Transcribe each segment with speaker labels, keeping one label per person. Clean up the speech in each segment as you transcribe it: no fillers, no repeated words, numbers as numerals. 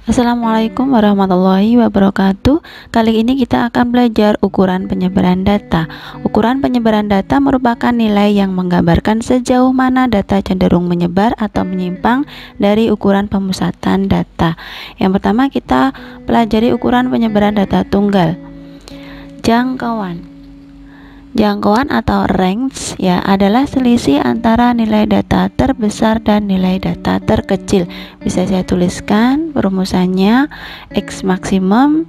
Speaker 1: Assalamualaikum warahmatullahi wabarakatuh. Kali ini kita akan belajar ukuran penyebaran data. Ukuran penyebaran data merupakan nilai yang menggambarkan sejauh mana data cenderung menyebar atau menyimpang dari ukuran pemusatan data. Yang pertama kita pelajari ukuran penyebaran data tunggal. Jangkauan atau range ya adalah selisih antara nilai data terbesar dan nilai data terkecil. Bisa saya tuliskan perumusannya: X maksimum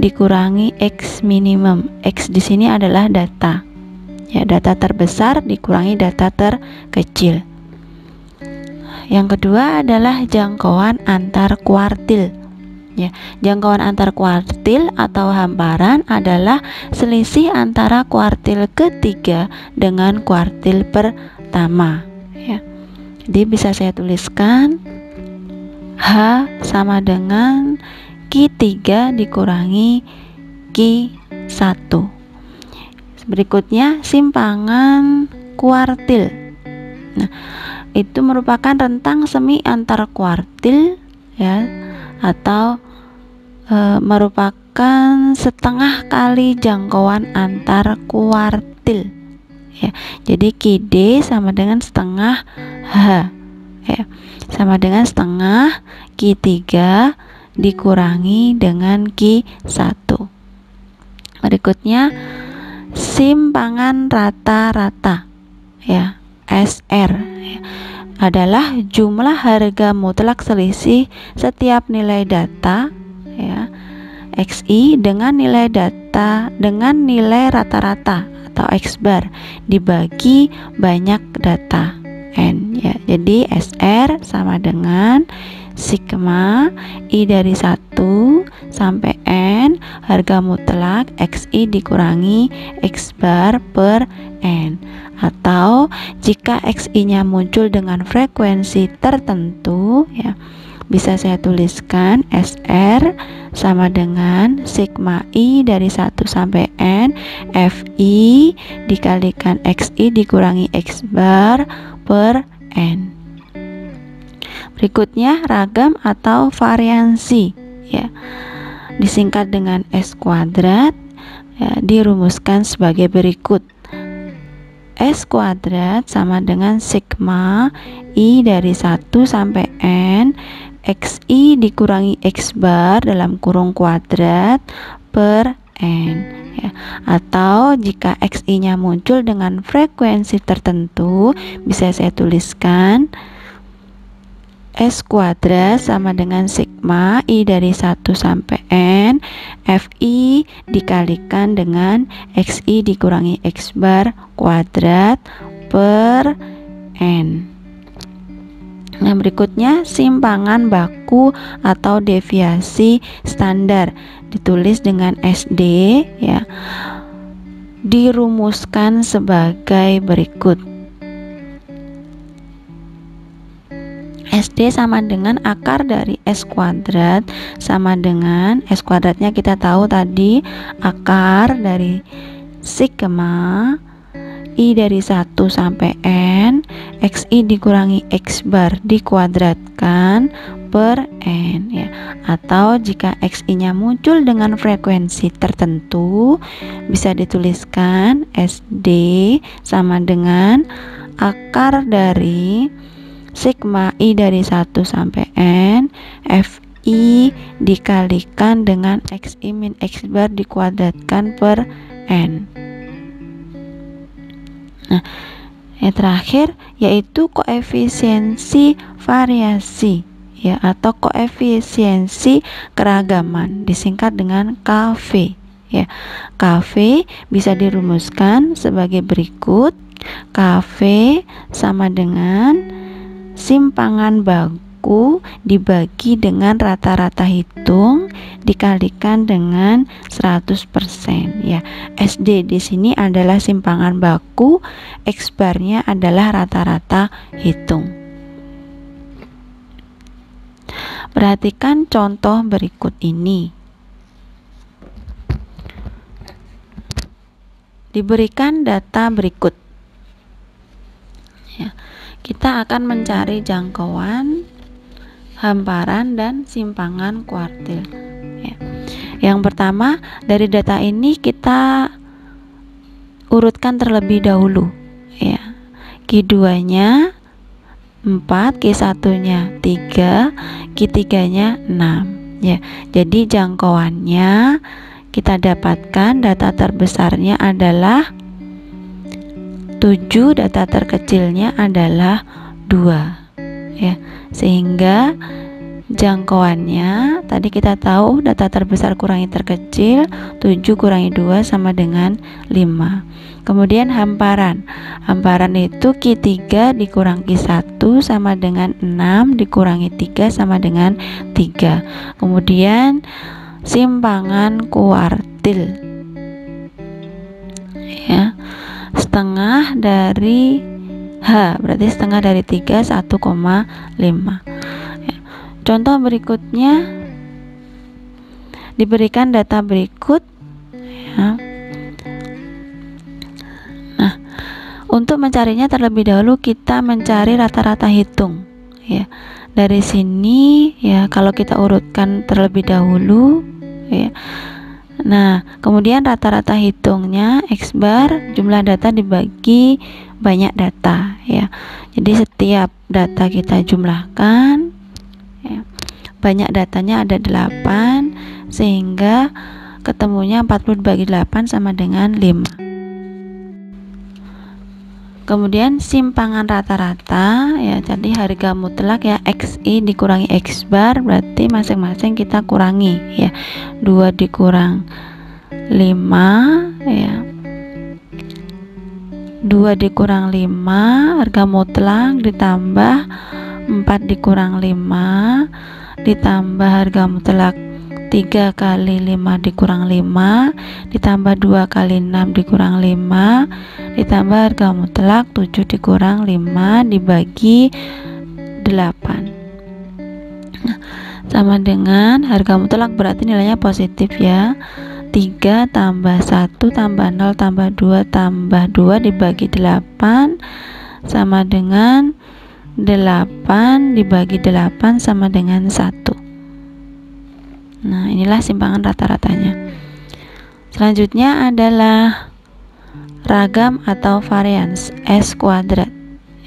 Speaker 1: dikurangi X minimum. X di sini adalah data. Ya, data terbesar dikurangi data terkecil. Yang kedua adalah jangkauan antar kuartil. Ya, jangkauan antar kuartil atau hamparan adalah selisih antara kuartil ketiga dengan kuartil pertama. Ya, jadi bisa saya tuliskan H sama dengan Q3 dikurangi Q1. Berikutnya simpangan kuartil. Nah, itu merupakan rentang semi antar kuartil ya, atau merupakan setengah kali jangkauan antar kuartil ya. Jadi Q_D sama dengan setengah H ya, sama dengan setengah Q3 dikurangi dengan Q1. Berikutnya simpangan rata-rata ya, SR ya, adalah jumlah harga mutlak selisih setiap nilai data ya, XI dengan nilai rata-rata atau X bar dibagi banyak data N ya. Jadi SR sama dengan sigma I dari 1 sampai N harga mutlak XI dikurangi X bar per N, atau jika XI nya muncul dengan frekuensi tertentu ya, bisa saya tuliskan SR sama dengan sigma I dari 1 sampai N FI dikalikan XI dikurangi X bar per N. Berikutnya ragam atau variansi ya, disingkat dengan S kuadrat ya, dirumuskan sebagai berikut. S kuadrat sama dengan sigma I dari 1 sampai N XI dikurangi X bar dalam kurung kuadrat per N ya. Atau jika XI nya muncul dengan frekuensi tertentu, bisa saya tuliskan S kuadrat sama dengan sigma I dari 1 sampai N FI dikalikan dengan XI dikurangi X bar kuadrat per N. Nah, berikutnya simpangan baku atau deviasi standar, ditulis dengan SD ya, dirumuskan sebagai berikut. SD sama dengan akar dari S kuadrat sama dengan S kuadratnya kita tahu tadi akar dari sigma I dari 1 sampai N XI dikurangi X bar dikuadratkan per N ya. Atau jika XI nya muncul dengan frekuensi tertentu, bisa dituliskan SD sama dengan akar dari sigma I dari 1 sampai N FI dikalikan dengan XI min X bar dikuadratkan per N. Nah, yang terakhir yaitu koefisiensi variasi ya, atau koefisiensi keragaman, disingkat dengan KV ya. KV bisa dirumuskan sebagai berikut. KV sama dengan simpangan baku dibagi dengan rata-rata hitung dikalikan dengan 100% ya. SD di sini adalah simpangan baku, X barnya adalah rata-rata hitung. Perhatikan contoh berikut ini. Diberikan data berikut ya. Kita akan mencari jangkauan hamparan, dan simpangan kuartil ya. Yang pertama, dari data ini kita urutkan terlebih dahulu ya. Q2 nya 4, Q1 nya 3, Q3 nya 6 ya. Jadi jangkauannya kita dapatkan data terbesarnya adalah 7, data terkecilnya adalah 2 ya. Sehingga jangkauannya tadi kita tahu data terbesar kurangi terkecil, 7 kurangi 2 sama dengan 5. Kemudian hamparan itu Q3 dikurang Q1 sama dengan 6 dikurangi 3 sama dengan 3. Kemudian simpangan kuartil ya, setengah dari H, berarti setengah dari 3, 1,5 ya. Contoh berikutnya diberikan data berikut ya. Nah, untuk mencarinya terlebih dahulu kita mencari rata-rata hitung ya. Dari sini ya, kalau kita urutkan terlebih dahulu ya. Nah, kemudian rata-rata hitungnya X bar jumlah data dibagi banyak data ya. Jadi setiap data kita jumlahkan ya. Banyak datanya ada 8 sehingga ketemunya 40 dibagi 8 sama dengan 5. Kemudian simpangan rata-rata ya, jadi harga mutlak ya XI dikurangi X bar, berarti masing-masing kita kurangi ya. 2 dikurang 5 ya, 2 dikurang 5 harga mutlak, ditambah 4 dikurang 5 ditambah harga mutlak 3 kali 5 dikurang 5 ditambah 2 kali 6 dikurang 5 ditambah harga mutlak 7 dikurang 5 dibagi 8 sama dengan harga mutlak, berarti nilainya positif ya. 3 tambah 1 tambah 0 tambah 2 tambah 2 dibagi 8 sama dengan 8 dibagi 8 sama dengan 1. Nah, inilah simpangan rata-ratanya. Selanjutnya adalah ragam atau varians S kuadrat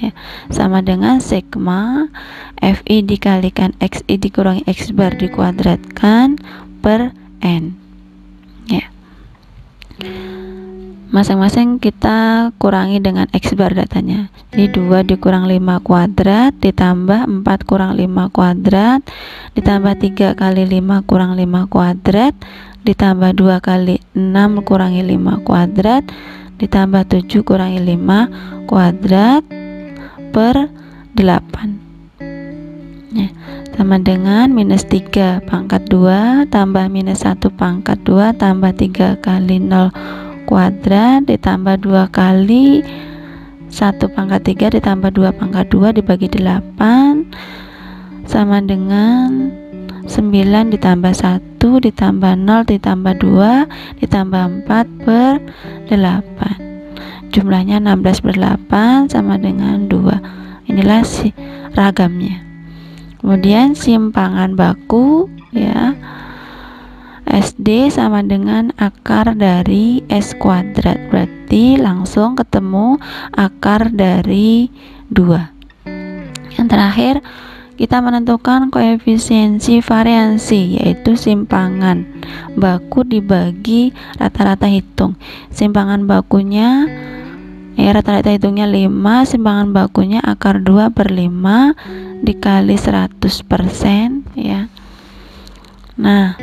Speaker 1: ya, sama dengan sigma FI dikalikan XI dikurangi X bar dikuadratkan per N ya. Masing-masing kita kurangi dengan X bar datanya. Jadi 2 dikurang 5 kuadrat ditambah 4 kurang 5 kuadrat ditambah 3 kali 5 kurang 5 kuadrat ditambah 2 kali 6 kurangi 5 kuadrat ditambah 7 kurangi 5 kuadrat per 8 ya, sama dengan minus 3 pangkat 2 tambah minus 1 pangkat 2 tambah 3 kali 0 kuadrat ditambah 2 kali 1 pangkat 3 ditambah 2 pangkat 2 dibagi 8 sama dengan 9 ditambah 1 ditambah 0 ditambah 2 ditambah 4 per 8, jumlahnya 16 per 8 sama dengan 2. Inilah si ragamnya. Kemudian simpangan baku ya, SD sama dengan akar dari S kuadrat, berarti langsung ketemu akar dari 2. Yang terakhir kita menentukan koefisiensi variansi, yaitu simpangan baku dibagi rata-rata hitung. Simpangan bakunya ya, rata-rata hitungnya 5, simpangan bakunya akar 2 per 5 dikali 100% ya. Nah,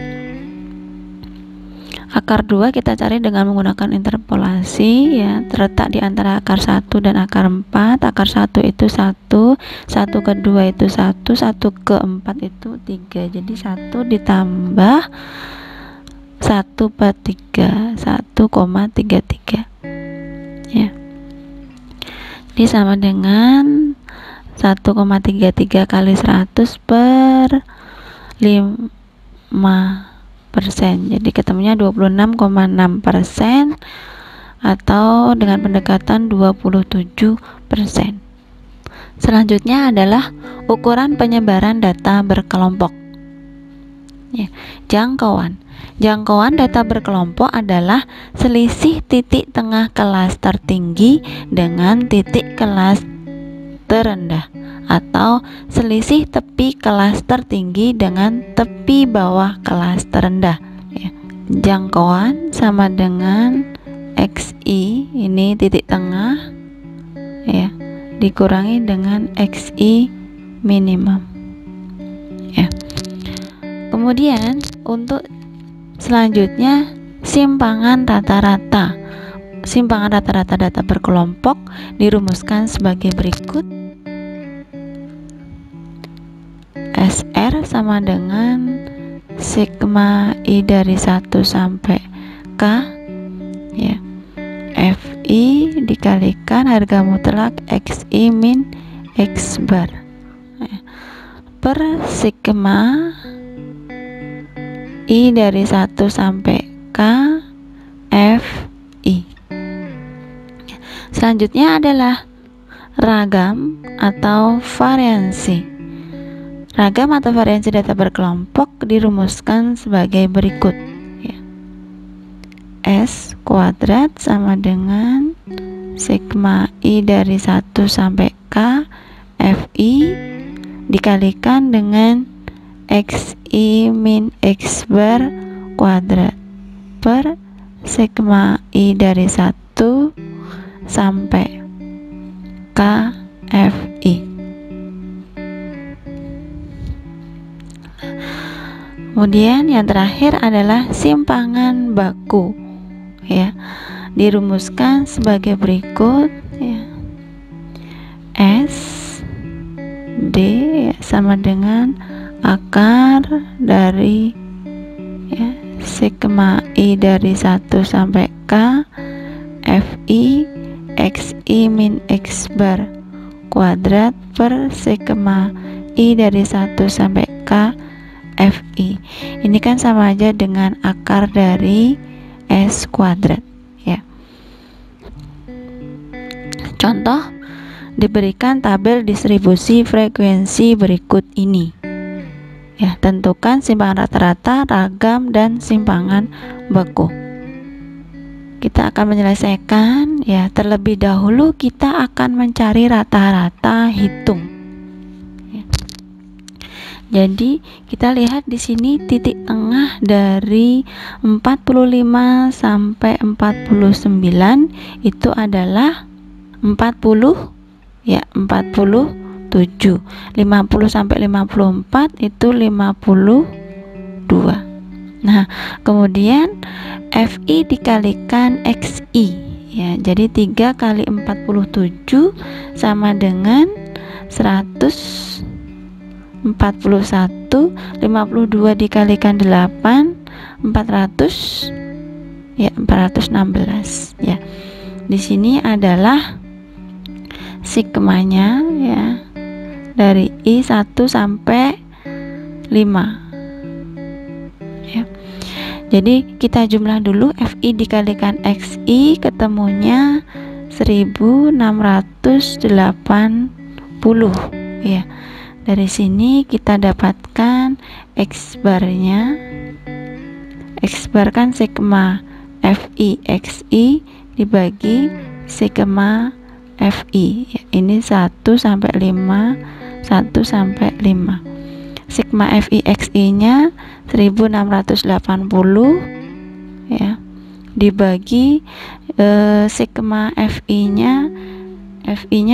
Speaker 1: akar 2 kita cari dengan menggunakan interpolasi ya, terletak di antara akar 1 dan akar 4. Akar 1 itu 1, 1 ke 2 itu 1, 1 ke 4 itu 3. Jadi 1 ditambah 1 per 3, 1,33 ya. Ini sama dengan 1,33 kali 100 per 5%. Jadi ketemunya 26,6% atau dengan pendekatan 27%. Selanjutnya adalah ukuran penyebaran data berkelompok. Ya, jangkauan. Jangkauan data berkelompok adalah selisih titik tengah kelas tertinggi dengan titik kelas terendah, atau selisih tepi kelas tertinggi dengan tepi bawah kelas terendah. Ya. Jangkauan sama dengan XI, ini titik tengah, ya, dikurangi dengan XI minimum. Ya. Kemudian untuk selanjutnya simpangan rata-rata. Simpangan rata-rata data berkelompok dirumuskan sebagai berikut. SR sama dengan sigma I dari 1 sampai K, ya, FI dikalikan harga mutlak XI min X bar, ya, per sigma I dari 1 sampai K FI. Selanjutnya adalah ragam atau variansi. Ragam atau variansi data berkelompok dirumuskan sebagai berikut, ya. S kuadrat sama dengan sigma I dari 1 sampai K FI dikalikan dengan XI min X bar kuadrat per sigma I dari 1 sampai K FI. Kemudian yang terakhir adalah simpangan baku, ya, dirumuskan sebagai berikut, ya. S D, ya, sama dengan akar dari, ya, sigma I dari 1 sampai K FI XI min X bar kuadrat per sigma I dari 1 sampai K FI. Ini kan sama aja dengan akar dari S kuadrat, ya. Contoh, diberikan tabel distribusi frekuensi berikut ini. Ya, tentukan simpangan rata-rata, ragam, dan simpangan baku. Kita akan menyelesaikan, ya. Terlebih dahulu kita akan mencari rata-rata hitung. Jadi kita lihat di sini titik tengah dari 45 sampai 49 itu adalah 40, ya, 47. 50 sampai 54 itu 52. Nah, kemudian FI dikalikan XI, ya. Jadi 3 kali 47 sama dengan 141. 52 dikalikan 8 400, ya, 416, ya. Di sini adalah sigmanya, ya, dari I 1 sampai 5, ya. Jadi kita jumlah dulu FI dikalikan XI, ketemunya 1680, ya. Dari sini kita dapatkan X barnya. X bar kan sigma FI XI dibagi sigma FI, ya, ini 1 sampai 5, 1 sampai 5. Sigma FI XI nya 1680, ya, dibagi sigma FI nya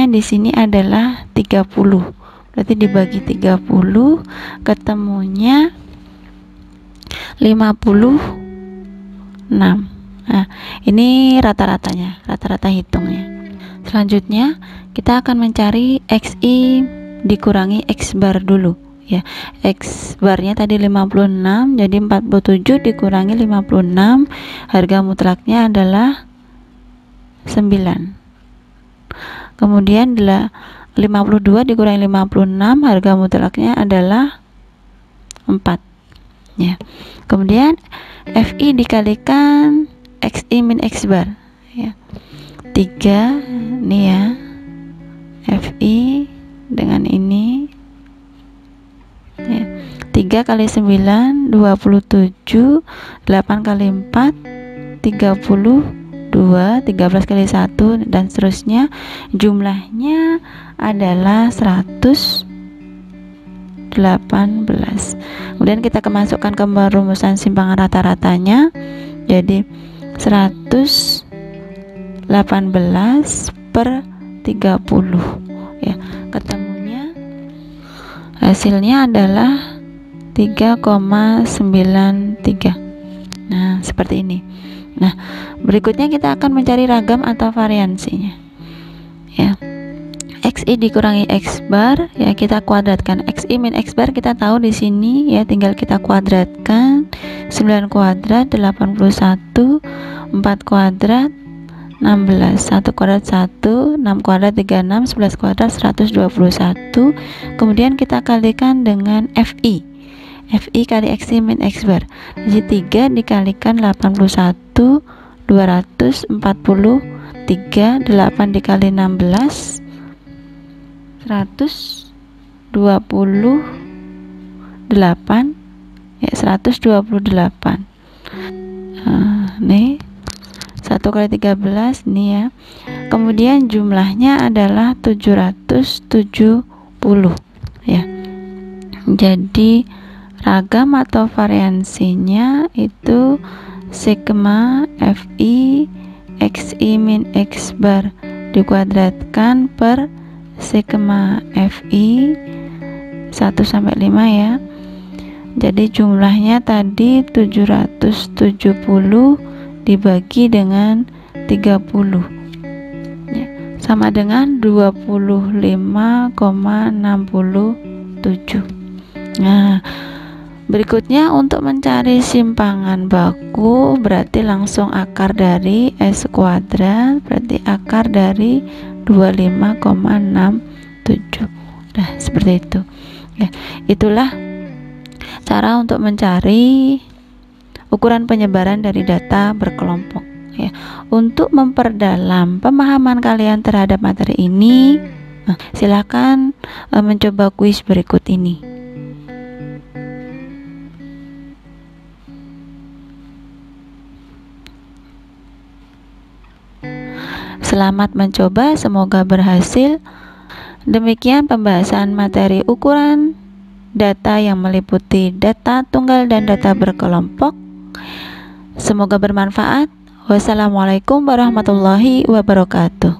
Speaker 1: di sini adalah 30. Berarti dibagi 30, ketemunya 56. Nah, ini rata-ratanya, rata-rata hitungnya. Selanjutnya kita akan mencari XI dikurangi X bar dulu, ya. X barnya tadi 56, jadi 47 dikurangi 56, harga mutlaknya adalah 9. Kemudian 52 dikurangi 56, harga mutlaknya adalah 4, ya. Kemudian FI dikalikan XI min X bar, ya. 3 nih, ya, FI dengan ini ya. 3 kali 9 27, 8 kali 4 32, 13 kali 1 dan seterusnya. Jumlahnya adalah 118. Kemudian kita masukkan ke perumusan simpangan rata-ratanya. Jadi 118 per 30 ya. Ketemunya hasilnya adalah 3,93. Nah, seperti ini. Nah, berikutnya kita akan mencari ragam atau variansinya. Ya. XI dikurangi X bar ya, kita kuadratkan. XI min X bar kita tahu di sini ya, tinggal kita kuadratkan. 9 kuadrat 81, 4 kuadrat 16, 1 kuadrat 1, 6 kuadrat 36, 11 kuadrat 121. Kemudian kita kalikan dengan FI. FI kali XI min X bar. Jadi 3 dikalikan 81, 243, 8 dikali 16, 128 ya, 128. Nih 1 kali 13 nih ya. Kemudian jumlahnya adalah 770 ya. Jadi ragam atau variansinya itu sigma FI XI min X bar dikuadratkan per sigma FI 1 sampai 5 ya. Jadi jumlahnya tadi 770 dibagi dengan 30 ya, sama dengan 25,67. Nah, berikutnya untuk mencari simpangan baku berarti langsung akar dari S kuadrat, berarti akar dari 25,67. Nah, seperti itu ya. Itulah cara untuk mencari ukuran penyebaran dari data berkelompok ya. Untuk memperdalam pemahaman kalian terhadap materi ini, silakan mencoba kuis berikut ini. Selamat mencoba, semoga berhasil. Demikian pembahasan materi ukuran data yang meliputi data tunggal dan data berkelompok. Semoga bermanfaat. Wassalamualaikum warahmatullahi wabarakatuh.